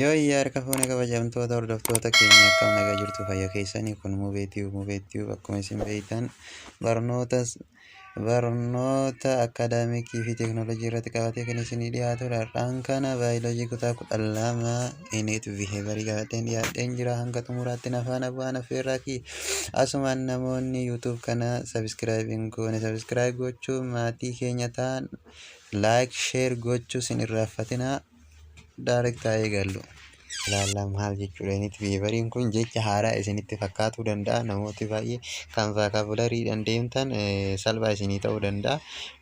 Yoo harka fuunee kabajamtoota hordoftoota keenya akkam nagaa jirtu fayyaa keessanii kun mubeetiif akkuma isin beektan barnoota akaadaamikii fi teeknooloojii irratti qabatee kan isinii dhiyaatudha. Har'aan kana baayoloojii kutaa 12 ineet biheevarii qabateen dhiyaadheen jira. Hanga xumuraatti na faana bu'aa affeerraa. Asumaan namoonni yuutuub kana sabiskiraayibiin goone sabiskiraayib gochuu maatii keenya ta'an laayik sheer gochuu sin irraanfatinaa. Daarektaa eegallu ilaallaa maal jechuudha ineet biheevariin kun jecha haaraa isinitti fakkaatuu danda'a. Namooti baay'ee kan vaakaabulariidhaan deemtan salphaa isinii ta'uu danda'a.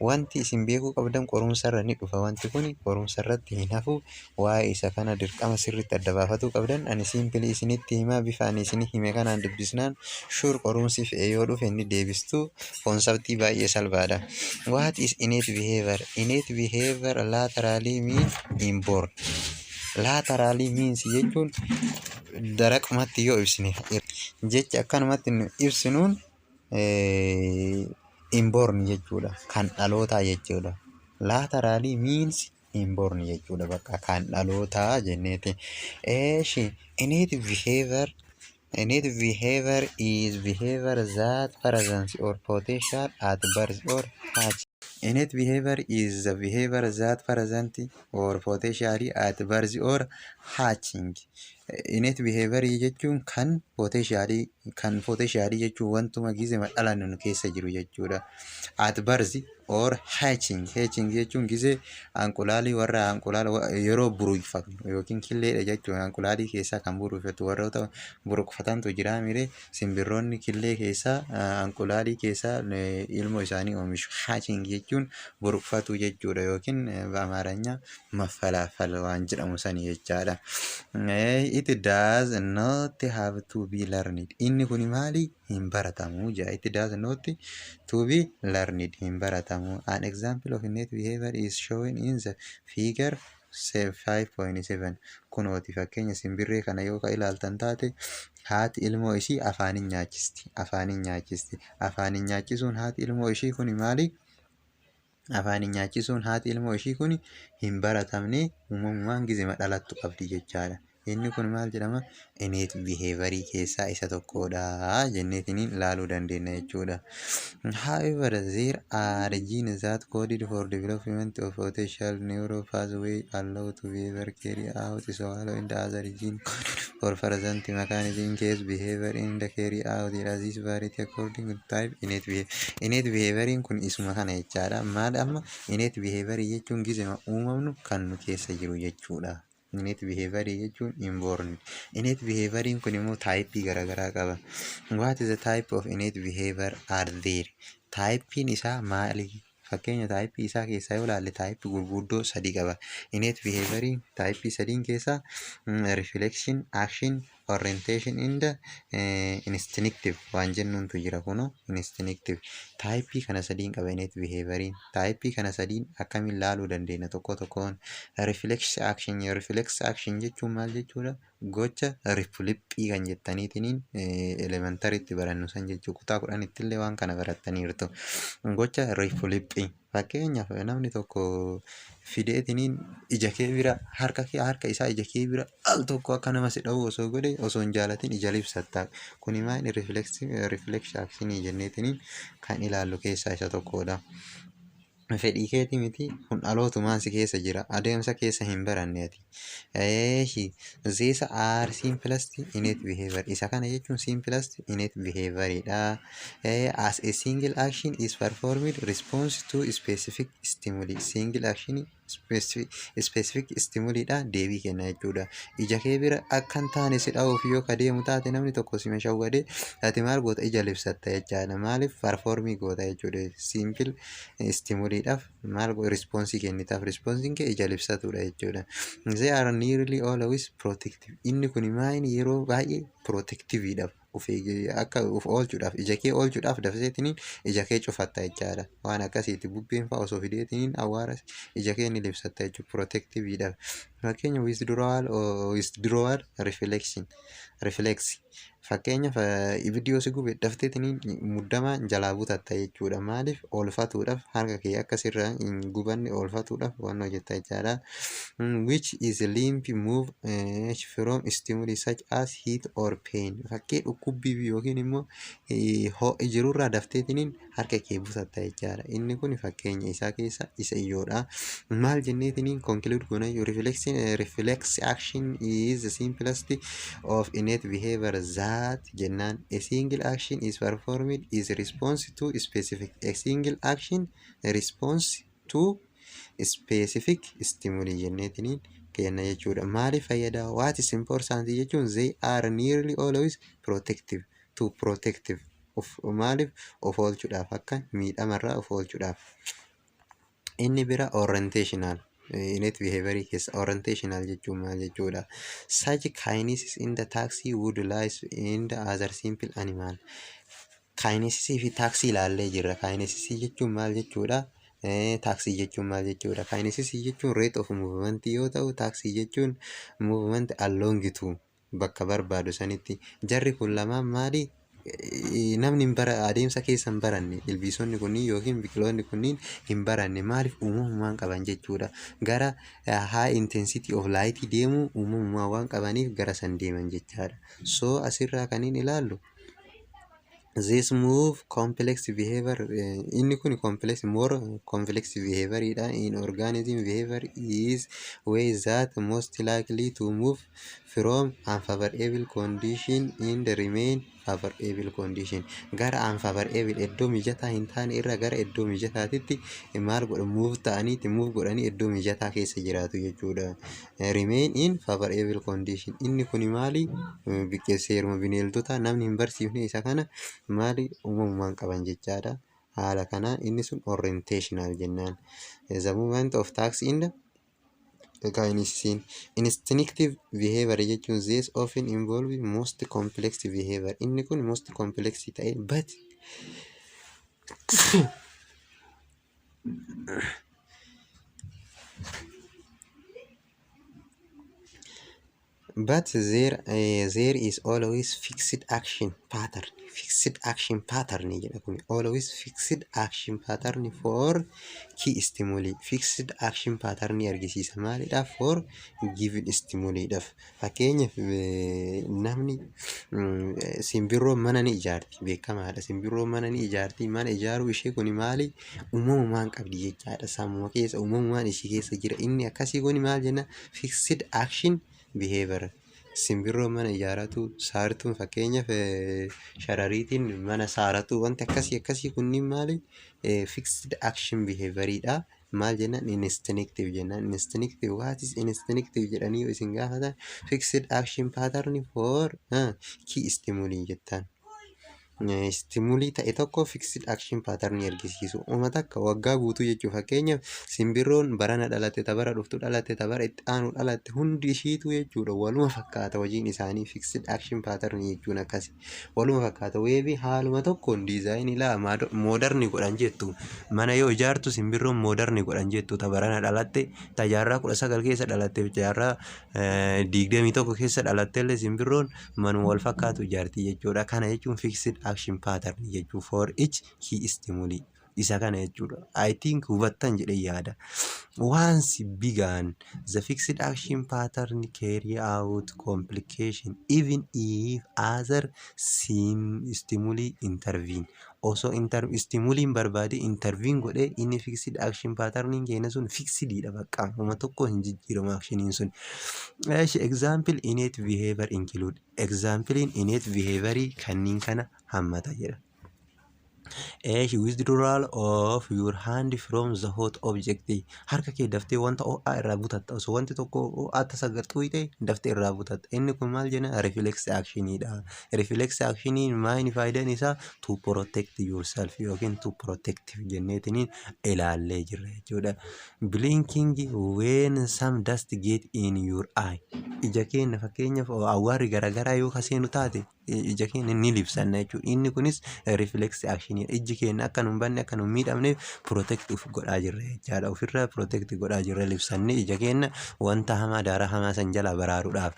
Wanti isin beekuu qabdan qorumsarra ni dhufa. Wanti kun qorumsarratti hin hafu. Waa'ee isa kana dirqama sirriitti adda baafatuu qabdan. Ani siimpilii isinitti himaa bifa ani isinii hime kanaan dubbisnaan shuur qorumsi fe'ee yoo dhufe inni deebistuu koonseptii baay'ee salphaadha. What is innate behavior? Innate behavior laterally mean inborn. Laterally means jechuun daraqumatti yoo ibsine jecha akkanumatti ibsinuun inborn jechuudha. Kan dhalootaa jechuudha. Laterally means inborn jechuudha. Bakka kan dhalootaa jenneeti. Innate behavior is behavior that presents or potential at birth or hatch. Innate behavior is the behavior that present or potentially at birth or hatching. Innate behavior jechuun kan potentially jechuun wantuma gizema dhalannu keessa jiru jechuudha. At birth or hatching jechuun gizee anqulaalii warra anqulaala yeroo buruqfatu yookiin killeedha jechuudha. Anqulaalii keessaa kan buruqfatu warroota buruqfatantu jira mire simbirroonni killee keessaa anqulaalii keessaa ilmoo isaanii oomishu. Hatching jechuun buruqfatu jechuudha yookiin ba'amaaranya maffalaafal waan jedhamu sani jechaadha. It does not have to be learned. Inni kun maali? Hin baratamu jaa. It does not to be learned. Hin baratamu. An example of innate behavior is shown in the figure 5.7. Kunooti fakkeenya simbirree kana yoo ka ilaaltan taate haati ilmoo ishii afaanin nyaachisti. Afaanin nyaachisuun haati ilmoo ishii kun maali? Afaanin nyaachisuun haati ilmoo ishii kun hin baratamne uumamumaan gizema dhalattu qabdi jechaadha. Inni kun maal jedhama? Innate behavior keessaa isa tokkodha jenneetiin ilaaluu dandeenya jechuudha. However, there are genes that coded for development of potential neural pathway allow to behavior carry out swallow in the other gene coded for present mechanism in case behavior in the carry out is variety according to type. Innate behavior kun isuma kana jechaadha. Maal amma innate behavior jechuun gizema uumamnu kan nu keessa jiru jechuudha. Innate behavior jechuun inborn. Innate behavior kun immoo typii garaagaraa qaba. What is the type of innate behavior are there? Typiin isaa maali? Fakkeenya typii isaa keessaa yoo ilaalle typii gurguddoo 3 qaba. Innate behavior typii 3 keessaa reflection, action, orientation in the instinctive waan jennuuntu jira kuno instinctive. Typii kana 3 qaba innate behavior. Typii kana 3 akkamiin ilaaluu dandeenya tokko tokkoon? Reflex action jechuun maal jechuudha? Gocha riflippii kan jettaniitiin elementariitti barannu san jechuu kutaa 10 illee waan kana barattaniirtu. Gocha riflippii fakkeenyaaf namni tokko fideetiin ija kee bira harka isaa ija kee bira al tokko akka nama si dha'u osoo godhe osoo hin jaalatin ija libsatta. Kuni maal reflex action jenneetiin kan ilaallu keessaa isa tokkodha. Fedhii keetii miti kun dhalootumaan si keessa jira adeemsa keessa hin baranneeti. These are simplest innate behavior. Isa kana jechuun simplest innate behavior as a single action is performed response to specific stimuli. Single action specific stimuli deebii kenna jechuudha. Ija kee bira akkan taane si dha'uuf yoo ka deemu taate namni tokko si mashawwade ati maal goota ija libsatta jechaadha. Maaliif performii goota jechuudha. Simple stimuli maal response kennitaaf responsiin kee ija libsatudha jechuudha. They are nearly always protective. Inni kun maal yeroo baay'ee protectiveedhaaf akka uf oolchuudhaaf ija kee oolchuudhaaf dafseetiin ija kee cufatta jechaadha. Waan akkasiiti bubbeen fa'aa osoo fideetiin awwaara ija kee ni libsatta jechuudha. Protectiveedhaaf. Fakkeenya withdrawal reflex Fakkeenyaaf ibiddi yoo si gube dafteetiniin muddamaan jalaa butatta jechuudha. Maaliif oolfatuudhaaf harka kee akka sirraa hin gubanne oolfatuudhaaf waan hojjetta jechaadha. Which is limp move from stimuli such as heat or pain. Fakkii dhukkubbii yookiin immoo ho'i jirurraa dafteetiniin harka kee butatta jechaadha. Inni kun fakkeenya isaa keessa isa ijoodha. Maal jenneetiniin conclude goona reflex action is the simplest of innate behavior that jennaan a single action is performed is response to specific stimuli jenneetiniin kenna jechuudha. Maaliif fayyada? What is important jechuun they are nearly always protective maaliif of oolchuudhaaf akka miidhamarraa of oolchuudhaaf. Inni bira orientational innate behavior keessa orientational jechuun maal jechuudha? Such kinesis in the taxi would lies in the other simple animal. Kinesisii fi taksii ilaallee jirra. Kinesisii jechuun maal jechuudha? Taksii jechuun maal jechuudha? Kinesisii jechuun rate of movement yoo ta'u, taksii jechuun movement alongitu bakka barbaadu sanitti. Jarri kun lamaan maali? Namni adeemsa keessa hin baranne, ilbiisonni kunniin yookiin biqiloonni kunniin hin baranne. Maaliif? Uumamumaan qaban jechuudha. Gara high intensity of light deemuu uumamumaan waan qabaniif gara san deeman jechaadha. So asirraa kan hin ilaallu this move complex behavior inni kun more complex behavior in organism behavior is way that most likely to move from unfavorable condition in the remain favorable condition. Gara unfavorable iddoo mijataa hin taane irra gara iddoo mijataatitti maal godhu? Move godhanii iddoo mijataa keessa jiraatu jechuudha. Remain in favorable condition. Inni kun maali? Seeruma bineeldota namni hin barsiifne isa kana maali? Uumamumaan qaban jechaadha. Haala kanaan inni sun orientational jennaan. The movement of tax in the kinesis. Instinctive behavior jechuun this often involve most complex behavior. Inni kun most complex ta'e but there is always fixed action pattern. Always fixed action pattern for key stimuli. Fixed action pattern argisiisa maalidha? For given stimuli dhaaf. Fakkeenyaaf namni simbirroon mana ni ijaarti, beekamaadha. Simbirroon mana ni ijaarti. Mana ijaaruu ishee kun maali? Uumamumaan qabdi jechaadha. Sammuu keessa uumamumaan ishee keessa jira. Inni akkasii kun maal jenna? Fixed action behavior. Simbirroon mana ijaaratu, saartuun fakkeenyaaf sharariitiin mana saaratu, wanti akkasii kunniin maali? Fixed action behavior'dha. Maal jennaan? Instinctive jennaan. Instinctive, what is instinctive jedhanii yoo isin gaafatan fixed action pattern for key stimuli jettaan. Stimuli ta'e tokko fixed action pattern argisiisu. Uummata akka waggaa guutuu jechuudha. Fakkeenyaaf simbirroon barana dhalatte, tabara dhuftu dhalatte, tabara itti aanu dhalatte hundi ishiitu jechuudha. Waluma fakkaata hojiin isaanii fixed action pattern jechuun akkasi. Waluma fakkaata. Weebii haaluma tokkoon diizaayinii moodarni godhan jettu. Mana yoo ijaartu simbirroon moodarni godhan jettu. Tabarana dhalatte, tajaarraa 19 keessa dhalatte, tajaarraa 21 keessa dhalatte illee simbirroon manuma wal fakkaatu ijaarti jechuudha. Kana jechuun fixed action pattern jechuun for each key stimuli. Isa kana jechuudha. I think hubattan jedhee yaada. Once began, the fixed action pattern carry out complication even if other stimuli intervene. Also stimuliin barbaade intervene godhee inni fixed action pattern keenya sun fixedidha bakka. Uma tokko hin jijjiiramu actioniin sun. Example innate behavior include. Example innate behavior kanneen kana hammata jedha. Withdrawal of your hand from the hot object. Harka kee daftee wanta ho'aa irraa butatta. Osoo wanti tokko ho'aa tasagartuu ta'e daftee irraa butatta. Inni kun maal jenna? Reflex actionidha. Reflex actioniin maayini faayidaan isaa? To protect yourself yookiin to protect jenneetiniin ilaallee jirra jechuudha. Blinking when some dust get in your eye. Ija keenya fakkeenyaaf awwaarri garaagaraa yoo kaseenu taate ija keenya ni libsanna jechuudha. Inni kunis reflex action keenna ijji keenya akka nu hin banne akka nu hin miidhamneef protect uf godhaa jirra jechaadha. Ofirraa protect godhaa jirra libsannee ija keenya wanta hamaa daaraa hamaa san jala baraaruudhaaf.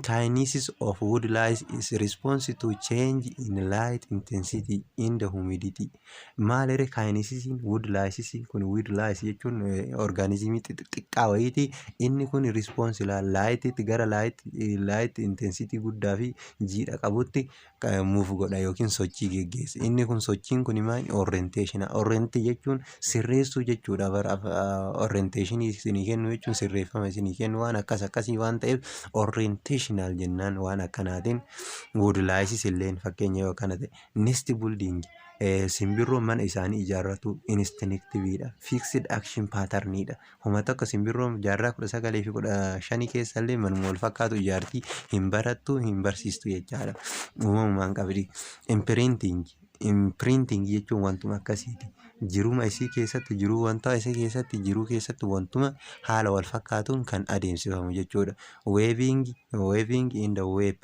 Kinesis of wood lice is response to change in light intensity in the humidity. Maaliree kinesisiin wood lice kun wood lice jechuun organismii xixiqqaa wayiiti. Inni kun response laayitiitti gara laayit intensity guddaa fi jiidha qabutti move godha yookiin sochii geggeessa. Inni kun sochiin kun maal orientation. Orient jechuun sirreessuu jechuudha. Orientation isinii kennu jechuun sirreeffama isinii kennu waan akkasii waan ta'eef orientational jennaan waan akkanaatiin. Wood lice illeen fakkeenya yoo kana ta'e nest building simbirroon mana isaanii ijaarratu instinctiveedha. Fixed action patternidha. Homa tokko simbirroon jaarraa 19 fi 15 keessallee manuma wal fakkaatu ijaartii hin barattu hin barsiistu jechaadha. Uumamumaan qabdi. Imprinting jechuun wantuma akkasiiti. Jiruma isii keessatti jiruu wanta isii keessatti jiruu keessatti wantuma haala wal fakkaatuun kan adeemsifamu jechuudha. Weaving in the web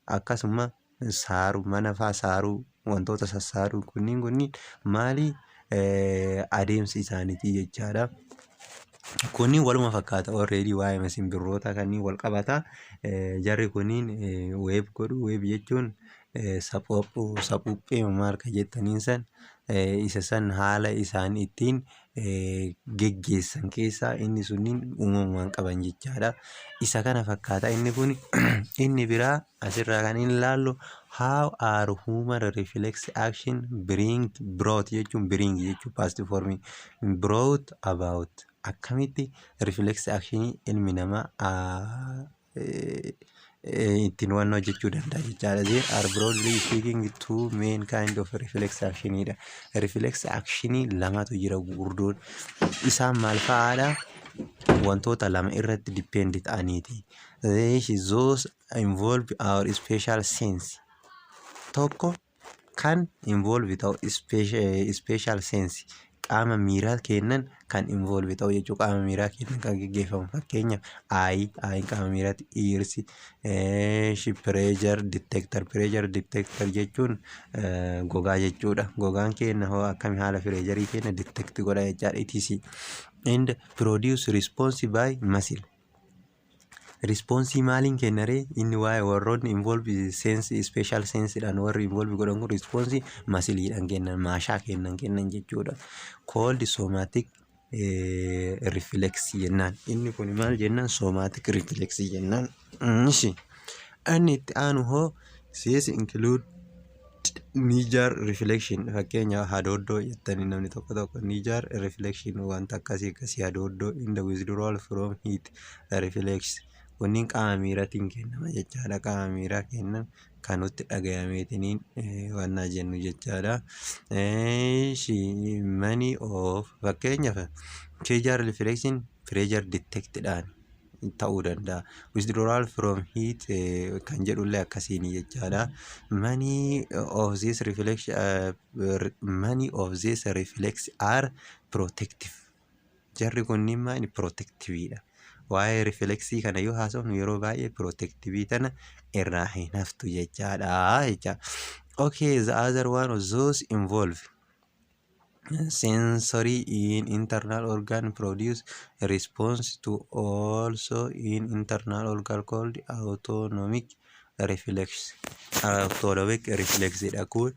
akkasuma saaruu mana faa saaruu wantoota sassaaruu kunniin maali adeemsi isaaniiti jechaadha. Kunniin waluma fakkaata already waa'ee simbirroota kanneen wal qabata. Jarri kunniin weeb godhu. Weeb jechuun saphuphee maal ka jettaniin san isa san haala isaan ittiin geggeessan keessaa inni sunniin uumamumaan qaban jechaadha. Isa kana fakkaata inni kun. Inni biraa asirraa kan hin ilaallu how are human reflex action brought past forming brought about. Akkamitti reflex action ilmi namaa ittiin waan hojjechuu danda'a jechaadha. There are broadly speaking two main kind of reflex actionidha. Reflex actionii lamatu jira gurguddoon. Isaan maal fa'aadha? Wantoota lama irratti depend ta'aniiti. Those involve our special sense. Tokko kan involve ta'u special sense qaama miiraa kennan kan involve ta'u jechuu qaama miiraa kennan kan geggeeffamu. Fakkeenyaaf aayiin qaama miiraatti, earsi pressure detector jechuun gogaa jechuudha. Gogaan kenna hoo akkami haala pressure kenna detect godha jechaadha. etc. And produce response by muscle. Response maaliin kennaree inni waa'ee warroonni involve sense special sense dhaan warri involve godhan kun response muscleidhaan kennan maashaa kennan jechuudha. Called somatic reflex jennaan. Inni kun maal jennaan? Somatic reflex jennaan. Inni itti aanu hoo these include Niger reflection. Fakkeenya hadooddoo jettanii namni tokko Niger reflection wanta akkasii hadooddoo in the withdrawal from heat reflex. Kunniin qaama miiraatiin kennama jechaadha. Qaama miiraa kennan kan nutti dhagayameetiniin waan jennu jechaadha. Many of fakkeenyaaf pressure reflection pressure detectedhaan ta'uu danda'a. Withdrawal from heat kan jedhullee akkasiin jechaadha. Many of these reflex are protective. Jarri kunniin maal protectiveidha. Waa'ee reflexii kana yoo haasofnu yeroo baay'ee protectivii tana irraa hin haftu jechaadha. Okay, the other one of those involve sensory in internal organ produce a response to also in internal organ called autonomic reflex. Autonomic reflex jedha kun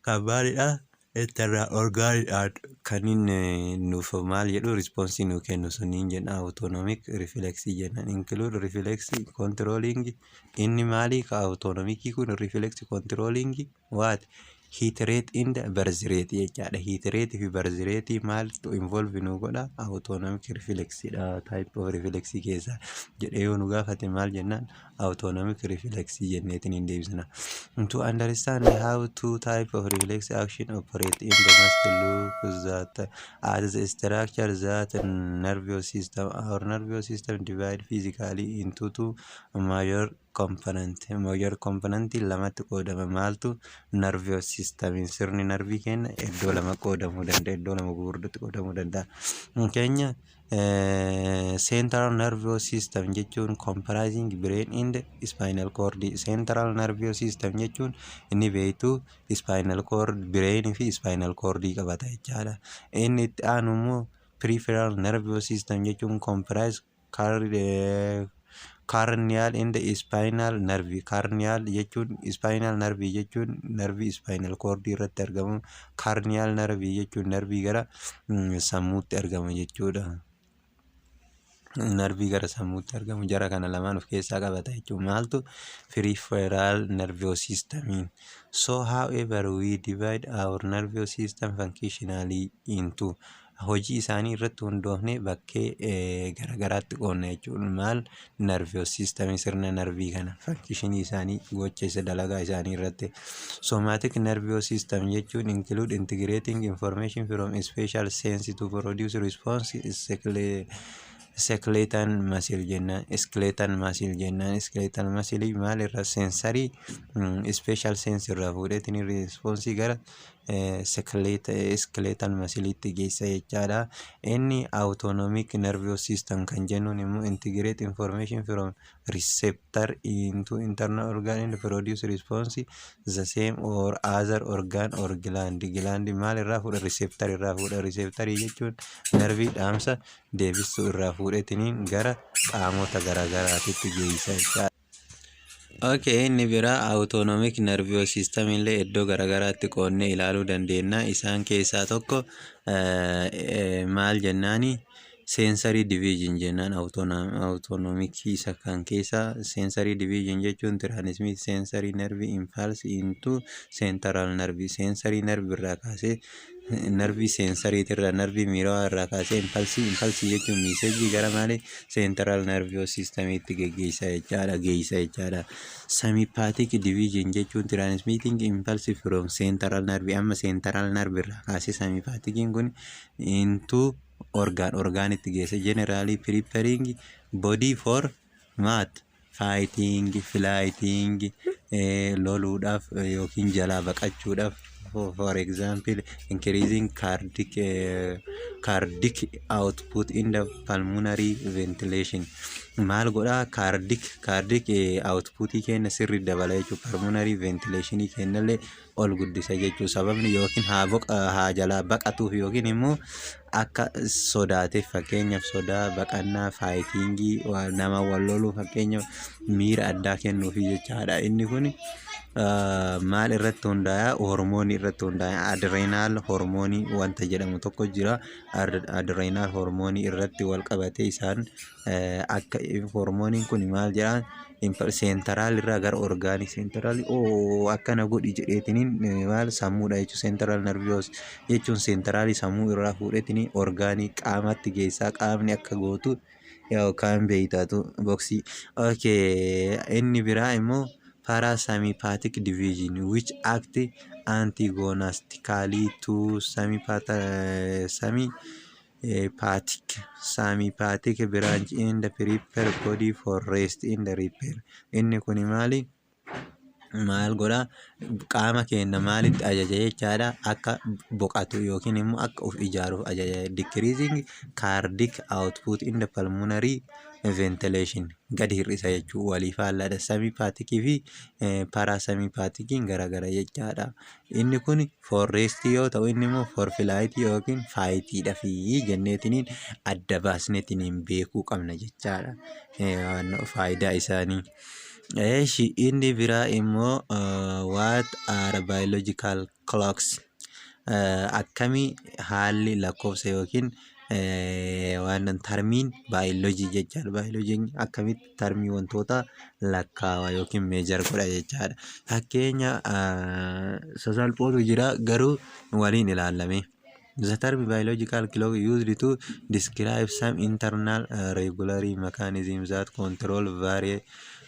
kan maalidha? Internal organ kan inni nuuf maal jedhu response nu kennu suniin jenna. Autonomic reflex jenna. Include reflex controlling. Inni maali ka autonomic kun reflex controlling what? Heat rate in the birth rate jechaadha. Heat rate fi birth rate maal to involve nu godha? Autonomic reflex dha. Type of reflex keessa jedhee yoo nu gaafate maal jennaan? Autonomic reflex jenneetiin hin deebisna. To understand how two type of reflex action operate in the must look that at the structure that nervous system. Our nervous system divide physically into two major component. Major component lamatti qoodama. Maaltu? Nervous system. Sirni narvii kenna iddoo lama qoodamuu danda'a. Iddoo lama gurguddootti qoodamuu danda'a. Keenya Central nervous system jechuun comprising brain and spinal cord. Central nervous system jechuun inni beektu spinal cord, brain fi spinal cord qabata jechaadha. Inni itti aanu immoo peripheral nervous system jechuun comprise cranial and spinal nerve. Cranial jechuun spinal nerve jechuun nervii spinal cord irratti argamu. Cranial nerve jechuun nervii gara sammuutti argamu jechuudha. Nervii gara sammuutti argamu jara kana lamaan of keessaa qabata jechuun maaltu peripheral nervous system. So however we divide our nervous system functionally into hojii isaanii irratti hundoofne bakkee garagaraatti qoonna jechuudha. Maal nervous system sirna nervii kana function isaanii gocha isa dalagaa isaanii irratti. Somatic nervous system jechuun include integrating information from a special sense to produce response. Skeletal muscle jennaan. Skeletal muscle jennaan. Skeletal muscle maal irraa sensory special sense irraa fuudheetiin response gara skeletal muscle itti geessa jechaadha. Inni autonomic nervous system kan jennuun immoo integrate information from receptor into internal organ and produce response the same or other organ or gland. Gland maal irraa fuudha? Receptor irraa fuudha. Receptor jechuun nervii dhaamsa deebisuu irraa fuudheetiin gara qaamota garagaraatitti geessa jechaadha. Okay, inni biraa autonomic nervous system illee iddoo garagaraatti qoonnee ilaaluu dandeenya. Isaan keessaa tokko maal jennaani? Sensory division jennaan. Autonomic isa kan keessa sensory division jechuun transmit sensory nerve impulse into central nerve. Sensory nerve irraa kaasee nervii sensory irraa nervii miiraa irraa kaasee impulse jechuun message gara malee central nervous system itti geessa jechaadha. Sympathetic division jechuun transmitting impulse from central nerve. Amma central nerve irraa kaasee sympathetic kun into organ itti geessa. Generally preparing body for what? Fighting, flighting, loluudhaaf yookiin jalaa baqachuudhaaf. For example, increasing cardiac output in the pulmonary ventilation. Maal godhaa? Cardiac output kenna sirri dabala jechuudha. Pulmonary ventilation kennallee ol guddisa jechuudha. Sababni yookiin haa jalaa baqatuuf yookiin immoo akka sodaateef, fakkeenyaaf sodaa, baqannaa, faayitingii, nama wal loluu fakkeenyaaf miira addaa kennuufi jechaadha. Inni kun maal irratti hundaa'a? Hormoonii irratti hundaa'a. Adrenal hormoonii wanta jedhamu tokko jira. Adrenal hormoonii irratti wal qabatee isaan akka hormooniin kun maal jedhaan? Central irraa gara orgaanii. Central akkana godhi jedheetiniin maal sammuudha jechuudha. Central nervous jechuun central sammuu irraa fuudheetiniin orgaanii qaamatti geessaa. Qaamni akka gootu yookaan beeytaatu boksii. Okay, inni biraa immoo parasympathetic division which act antagonistically to sympathetic branch in the peripheral body for rest in the repair. Inni kun maal godhaa? Qaama keenya maalitti ajaja jechaadha? Akka boqatu yookiin immoo akka of ijaaruuf ajaja. Decreasing cardiac output in the pulmonary ventilation. Gadi hir'isa jechuun waliif haaladha. Sympathetic fi parasympathetic garagara jechaadha. Inni kun for rest yoo ta'u, inni immoo for flight yookiin faayitiidha fi jenneetiniin adda baasneetiniin beekuu qabna jechaadha. Faayidaa isaanii. Inni biraa immoo what are biological clocks? Akkamii haalli lakkoofsa yookiin waan tarmiin biology jechaadha. Biology akkamitti tarmii wantoota lakkaawa yookiin meejar godha jechaadha. Fakkeenya sasalphootu jira garuu waliin ilaalame. The term biological clock used to describe some internal regulatory mechanisms that control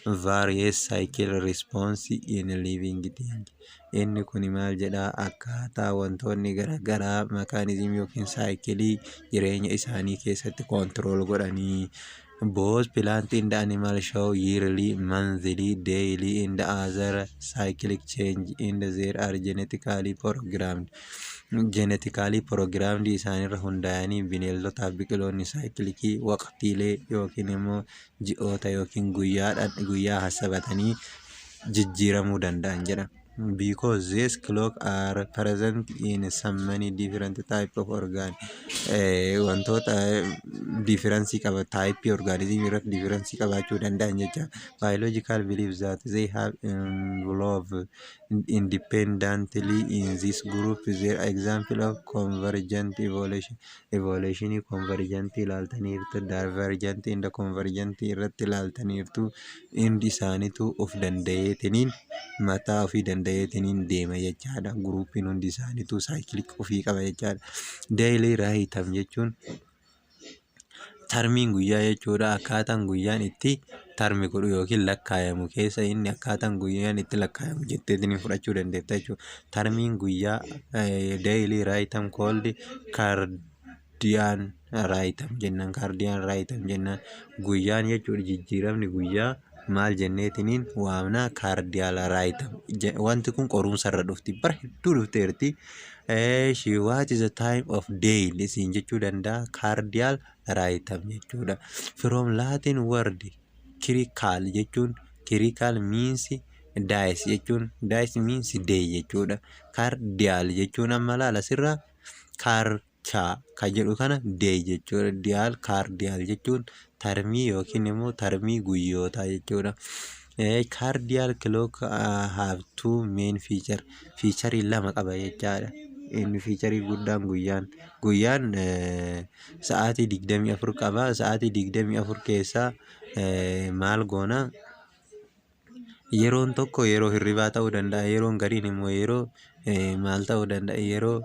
various cycle response in living things. Inni kun maal jedhaa? Akkaataa wantoonni garagaraa mechanism yookiin saayikilii jireenya isaanii keessatti control godhanii. Both plant and animal show yearly, monthly, daily and other cyclic change in their are genetically programmed. jeenetikaalii piroogiraamdii isaanirra hundaa'anii bineeldotaa fi biqiloonni saayikilikii waqtiilee yookiin immoo ji'oota yookiin guyyaa hasabatanii jijjiiramuu danda'an jedha. Because these clocks are present in so many different type of organ wantoota difference qaba type organism irratti difference qabaachuu danda'an jecha. Biological believes that they have evolved independently in this group. There are example of convergent evolution convergent ilaaltaniirtu divergent inda convergent irratti ilaaltaniirtu indi isaaniitu of danda'eetiniin mataa ofii danda'eetiniin deema jechaadha. Guruupiin hundi isaaniitu saayikilik ofii qaba jechaadha. Daily rhythm jechuun tarmiin guyyaa jechuudha. Akkaataan guyyaan itti tarmi godhu yookiin lakkaayamu keessa inni akkaataan guyyaan itti lakkaayamu jetteetiniin fudhachuu dandeetta jechuudha. Tarmiin guyyaa daily rhythm called cardian rhythm jennaan. Cardian rhythm jennaan guyyaan jechuudha. Jijjiiramni guyyaa maal jenneetiniin waamna cardial rhythm. Wanti kun qorumsarra dhufti. Bara hedduu dhufteerti. What is the time of day isin jechuu danda'a. Cardial rhythm jechuudha. From Latin word critical jechuun critical means dies jechuun dies means day jechuudha. Cardial jechuun amma laala sirra carcha ka jedhu kana day jechuudha. Dial cardial jechuun tarmii yookiin immoo tarmii guyyootaa jechuudha. Cardial clock have two main feature. Feature lama qaba jechaadha. Inni feature guddaan guyyaan sa'aatii 24 qaba. Sa'aatii 24 keessaa maal goona? Yeroon tokko yeroo hirribaa ta'uu danda'a. Yeroon gariin immoo yeroo maal ta'uu danda'a? Yeroo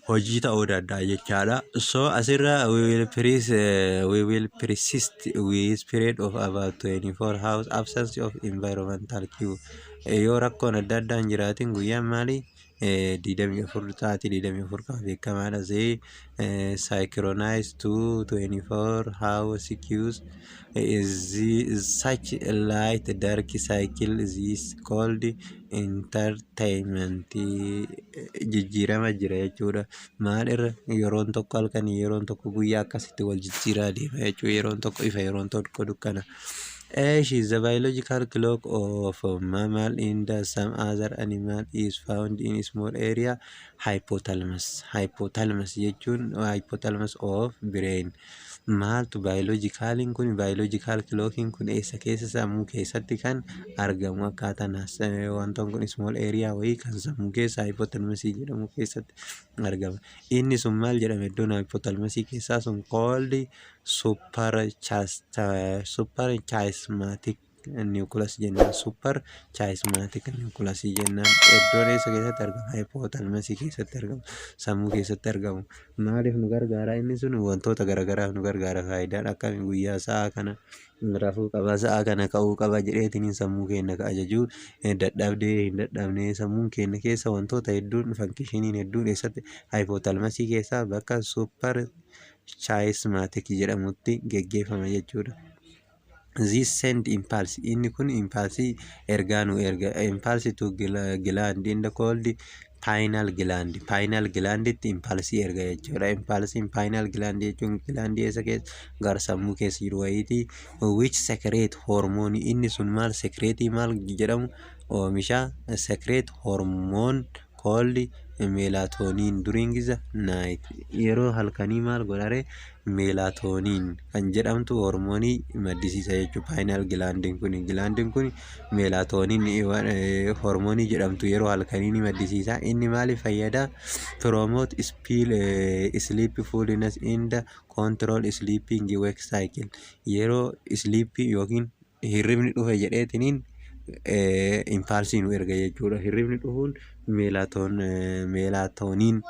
hojii ta'uu danda'a jechaadha. So asirra we will persist with period of about 24 hours absence of environmental cue. Yoo rakkoon adda addaan jiraatin guyyaan maali? 24 sa'aatii 24 qaba beekamaadha. Synchronized to 24 hours cues is such a light dark cycle is called entertainment. Jijjiirama jira jechuudha. Maal irra yeroon tokko halkan yeroon tokko guyyaa akkasitti wal jijjiiraa deema jechuudha. Yeroon tokko ifa yeroon tokko dukkana. She is the biological clock of a mammal and some other animal is found in a small area. Hypothalamus. Hypothalamus jechuun hypothalamus of brain. Maaltu biological kun biological clock kun eessa keessa sammuu keessatti kan argamu akkaataan wantoon kun small area wayii kan sammuu keessa hypothalamus jedhamu keessatti argama. Inni sun maal jedhama iddoon hypothalamus keessaa sun called suprachiasmatic nucleus jennaan. Suprachiasmatic nucleus jennaan. Iddoon eessa keessatti argama? Hypothalamus keessatti argama. Sammuu keessatti argamu. Maaliif nu gargaara? Inni sun wantoota garaagaraaf nu gargaara. Faayidaan akkamiin guyyaa sa'a kana rafuu qaba, sa'a kana ka'uu qaba jedheetiniin sammuu keenya ajajuu dadhabdee hin dadhabnee sammuun keenya keessa wantoota hedduun fankishiniin hedduun eessatti hypothalamus keessaa bakka suprachiasmatic jedhamutti geggeeffama jechuudha. This send impulse inni kun impulse ergaa nu erga impulse to gland in the cold pineal gland. Pineal gland itti impulse erga jechuudha. Impulse pineal gland jechuun gland eessa keessa gar sammuu keessa jiru wayiiti which secrete hormone. Inni sun maal secrete maal jedhamu oomisha secrete hormone called melatonin during the night. Yeroo halkanii maal godhare melatonin kan jedhamtu hormoonii maddisiisa jechuudha. Pineal glandin kun melatonin hormoonii jedhamtu yeroo halkanii ni maddisiisa. Inni maaliif fayyada? Promote sleepfulness in the control sleeping wake cycle. Yeroo sleep yookiin hirribni dhufe jedheetiniin impulse nu erga jechuudha. Hirribni dhufuun melatonin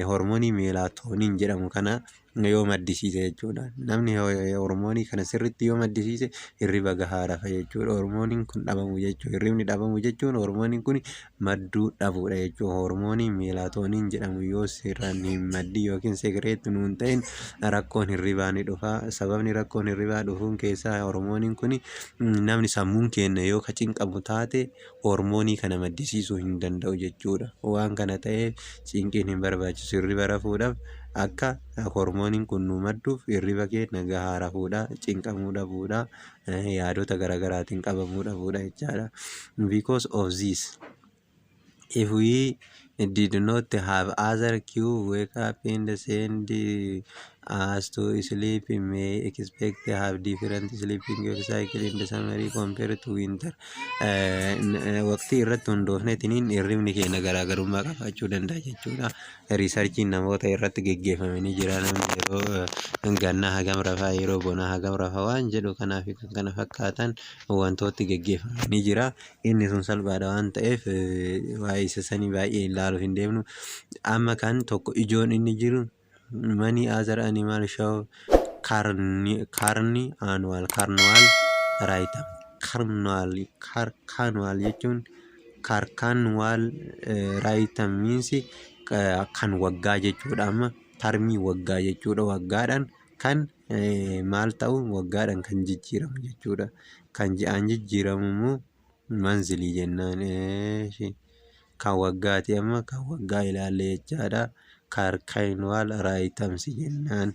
hormoonii melatonin jedhamu kana yoo maddisiise jechuudha. Namni hormoonii kana sirriitti yoo maddisiise hirriba gahaa rafa jechuudha. Hormooniin kun dhabamu jechuudha. Hirribni dhabamu jechuun hormooniin kun madduu dhabuudha jechuudha. Hormooniin meelaatooniin jedhamu yoo sirraan hin maddi yookiin sekireetti nuun ta'in rakkoon hirribaa ni dhufa. Sababni rakkoon hirribaa dhufuun keessaa hormooniin kun namni sammuun keenya yoo ka cinqamu taate hormoonii kana maddisiisuu hin danda'u jechuudha. Waan kana ta'eef cinqiin hin barbaachisu. Hirriba rafuudhaaf akka hormooniin kun nu madduuf hirriba keenya gahaa rafuudha, cinqamuu dhabuudha, yaadota garaagaraatiin qabamuu dhabuudha jechaadha. Because of this, if we did not have other cue, wake up and send us to sleep, may expect to have different sleeping cycle in the summer compared to winter. Waqtii irratti hundoofneetiin hirribni keenya garaagarummaa qabaachuu danda'a jechuudha. Riisarchiin namoota irratti geggeeffamanii jira. Namni yeroo gannaa hagam rafaa, yeroo bonaa hagam rafaa waan jedhu kanaa fi kan kana fakkaatan wantooti geggeeffamanii jira. Inni sun salphaadha waan ta'eef waa'ee isa sanii baay'ee ilaaluuf hin deemnu. Amma kan tokko ijoon inni jiru many other animal show carnal rhythm. Carnal jechuun carnal rhythm means kan waggaa jechuudha. Amma tarmii waggaa jechuudha. Waggaadhaan kan maal ta'u waggaadhaan kan jijjiiramu jechuudha. Kan ji'aan jijjiiramu immoo manzilii jennaan. Kan waggaati amma kan waggaa ilaalle jechaadha. Carnal rhythms jennaan.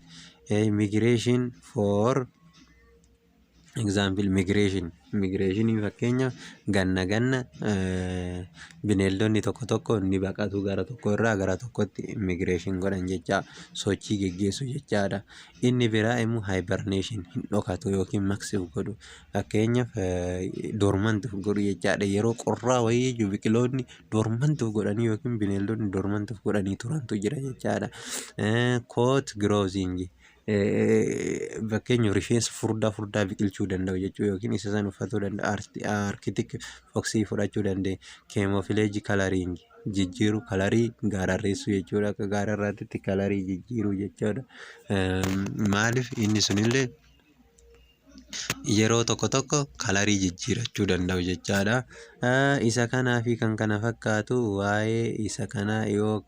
Migration for example, migration fakkeenya ganna bineeldonni tokko ni baqatu gara tokko irraa gara tokkotti migration godhan jecha sochii geggeessu jechaadha. Inni biraa immoo hibernation hin dhokatu yookiin maksiif godhu fakkeenyaaf dormantiif godhu jechaadha. Yeroo qorraa wayii biqiloonni dormantiif godhanii yookiin bineeldonni dormantiif godhanii turantu jira jechaadha. Coat growing fakkeenya rifeensa furdaa biqilchuu danda'u jechuudha yookiin isa san uffatuu danda'a. Arctic foxii fudhachuu dandeenya. Camouflage coloring jijjiiruu kalarii gaararreessuu jechuudha. Akka gaararraatti kalarii jijjiiruu jechuudha. Maaliif inni sunillee yeroo tokko kalarii jijjiirachuu danda'u jechaadha. Isa kanaa fi kan kana fakkaatu waa'ee isa kanaa yoo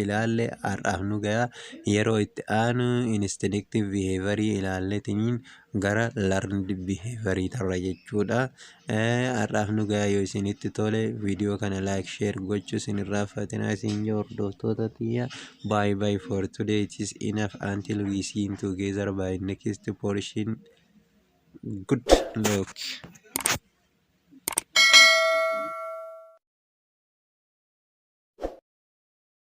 ilaalle har'aaf nu gayaa. Yeroo itti aanu instinctive behavior ilaalletiniin gara learned behavior tarra jechuudha. Har'aaf nu gayaa. Yoo isinitti tole viidiyoo kana like share gochuu isin irraanfatinaa. Isin hordoftoota tiyya. Bye for today. It is enough until we see together by next portion. Good luck.